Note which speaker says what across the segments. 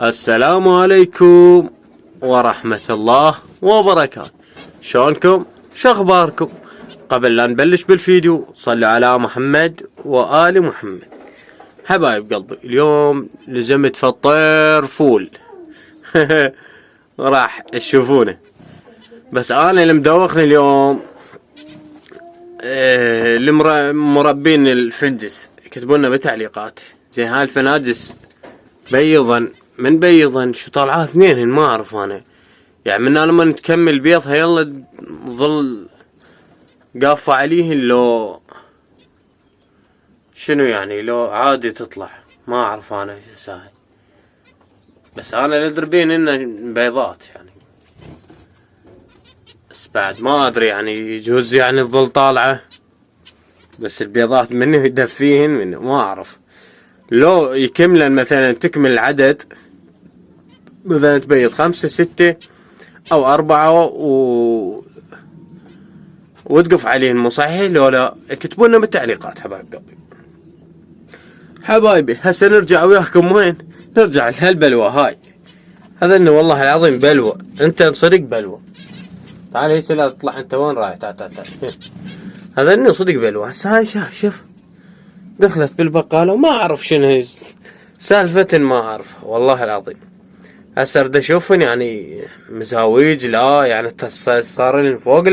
Speaker 1: السلام عليكم ورحمة الله وبركاته. شلونكم؟ شخباركم؟ قبل لا نبلش بالفيديو صلوا على محمد وآل محمد. حبايب قلبي، اليوم لزمت في الطير فول راح تشوفونه. بس انا اللي مدوخني اليوم مربين الفنجس كتبوا لنا بالتعليقات زين هاي الفناجس بيضا من بيضا شو طالعاه اثنين ما اعرف انا، يعني من لما نتكمل بيضها يلا ظل قافة عليه لو شنو يعني لو عادي تطلع ما اعرف انا ايش اساوي. بس انا اللي ادربين انه بيضات يعني، بس بعد ما ادري يعني يجوز يعني تظل طالعة، بس البيضات منه يدفيهن منه ما اعرف. لو يكملن مثلا تكمل العدد مثلا تبيض 5 6 او 4 وتقف عليهن مو صحيح لو لا اكتبوا لنا بالتعليقات. حبايب قلبي حبايبي هسه نرجع وياكم وين؟ نرجع لهالبلوى هاي. هذا انه والله العظيم بلوى، انت صدق بلوى. تعال هي سلا تطلع انت وين رايح؟ تعال تعال تعال هذا انه صدق بلوى. هسه هاي شوف دخلت بالبقالة وما اعرف شنو هي سالفة ما اعرف والله العظيم. هسه اريد اشوفن يعني مزاويج لا يعني صار لهم فوق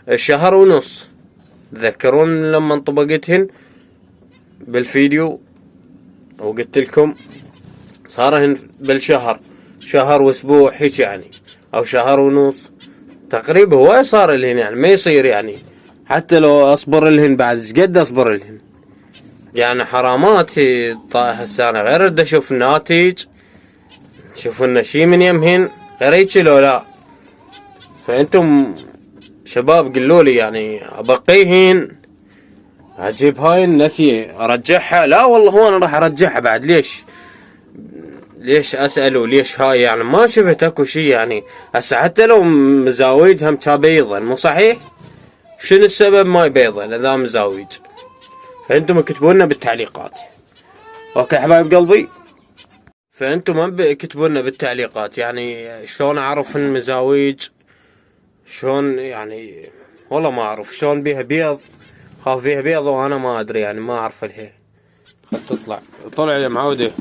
Speaker 1: الشهر ونص. تذكرون لما انطبقتهن بالفيديو وقلت لكم صارهن بالشهر، شهر واسبوع هيك يعني او شهر ونص تقريبا. هو صار لهن يعني ما يصير يعني حتى لو اصبر لهن بعد ايش قد اصبر لهن يعني حرامات. هسه انا غير اريد اشوف الناتج، شوفوا لنا شي من يمهن غير هيك لو لا. فانتم شباب قلوا لي يعني ابقيهن اجيب هاي النثية ارجعها؟ لا والله هو انا راح ارجعها بعد. ليش اسألوا ليش هاي يعني ما شفت اكو شي يعني. هسه حتى لو مزاويج هم بيضا مو صحيح، شنو السبب ما يبيضا اذا مزاويج؟ فانتم اكتبوا لنا بالتعليقات. اوكي حبايب قلبي، فانتم هم اكتبوا لنا بالتعليقات يعني شلون اعرف ان مزاويج، شلون يعني والله ما اعرف شلون بيها بيض. خاف بيها بيض وانا ما ادري يعني ما اعرف الهي. خل تطلع طلع يا معودة،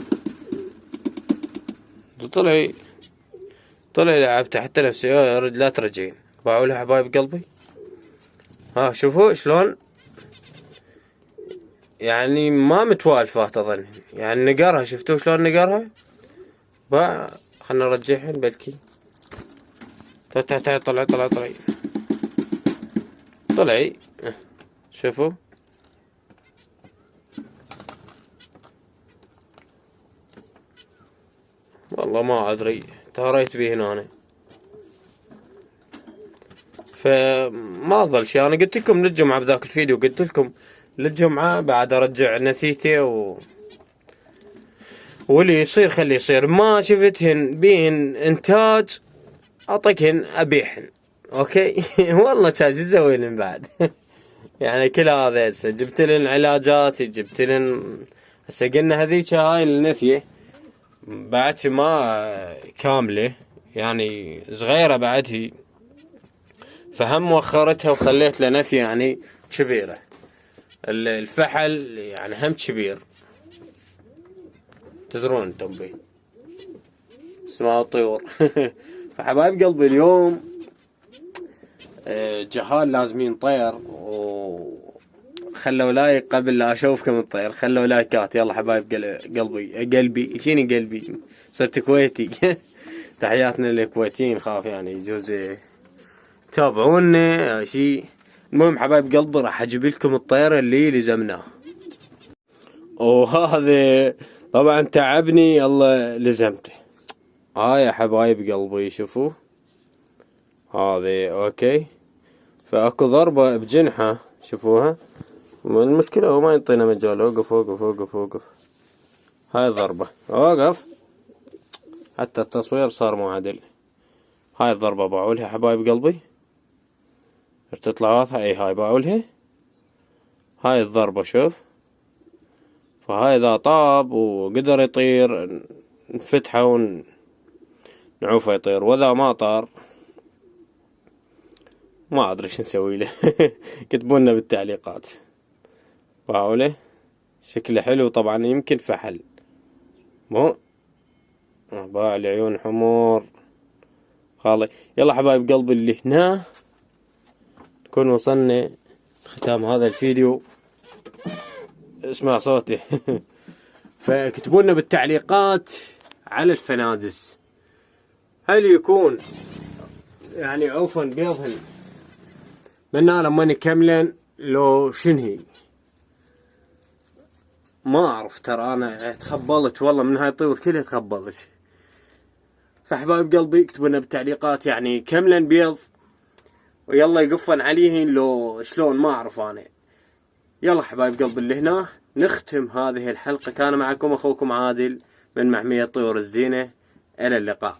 Speaker 1: طلع لعبت حتى نفسي ارد لا ترجعين. باعوا لها حبايب قلبي. ها شوفوا شلون يعني ما متوالفات اظن يعني نقرها. شفتوا شلون نقرها؟ باع خلنا نرجعهن بلكي. تعال طلعي شوفوا والله ما ادري تهريت بيه هنا. فما ظل شي. انا قلت لكم للجمعة بذاك الفيديو قلت لكم للجمعة بعد ارجع نثيتي واللي يصير خليه يصير. ما شفتهن بيهن انتاج اعطيكهن ابيعهن اوكي والله كاز يسويلن بعد يعني كل هذا هسه جبت لن علاجات جبت لن. هسه قلنا هذيك هاي النثية بعد ما كاملة يعني صغيرة بعد هي، فهم وخرتها وخليت له نثية يعني كبيرة. الفحل يعني هم كبير تدرون انتم بيه اسمها الطيور فحبايب قلبي اليوم جهال لازمين طير خلوا لايك قبل لا اشوفكم الطير. خلوا لايكات يلا حبايب قلبي شيني قلبي صرت كويتي تحياتنا للكويتيين. خاف يعني يجوز تابعونا شي. المهم حبايب قلبي راح اجيب لكم الطير اللي لزمناه. وهذا طبعا تعبني يلا لزمته. يا حبايب قلبي شوفوا هذه اوكي. فاكو ضربة بجنحه شوفوها. المشكلة هو ما ينطينا مجال. اوقف هاي الضربة اوقف. حتى التصوير صار مو عدل. هاي الضربة باعولها حبايب قلبي تطلع واضحة. اي هاي باعولها هاي الضربة شوف. فهاي اذا طاب وقدر يطير نفتحه ونعوفه يطير، واذا ما طار ما ادري ايش نسوي له. كتبوا لنا بالتعليقات. باوله شكله حلو طبعا، يمكن فحل مو باع العيون حمر خالي. يلا حبايب قلبي اللي هنا نكون وصلنا ختام هذا الفيديو. اسمع صوتي. فاكتبوا لنا بالتعليقات على الفنادس، هل يكون يعني عوفا بيضهن من لما كاملا لو شنهي؟ ما اعرف، ترى انا تخبلت والله من هاي الطيور كلها تخبلت. فحبايب قلبي اكتبوا لنا بالتعليقات يعني كاملا بيض ويلا يقفن عليهن لو شلون، ما اعرف انا. يلا حبايب قلبي اللي هنا نختم هذه الحلقة. كان معكم اخوكم عادل من محمية طيور الزينة. الى اللقاء.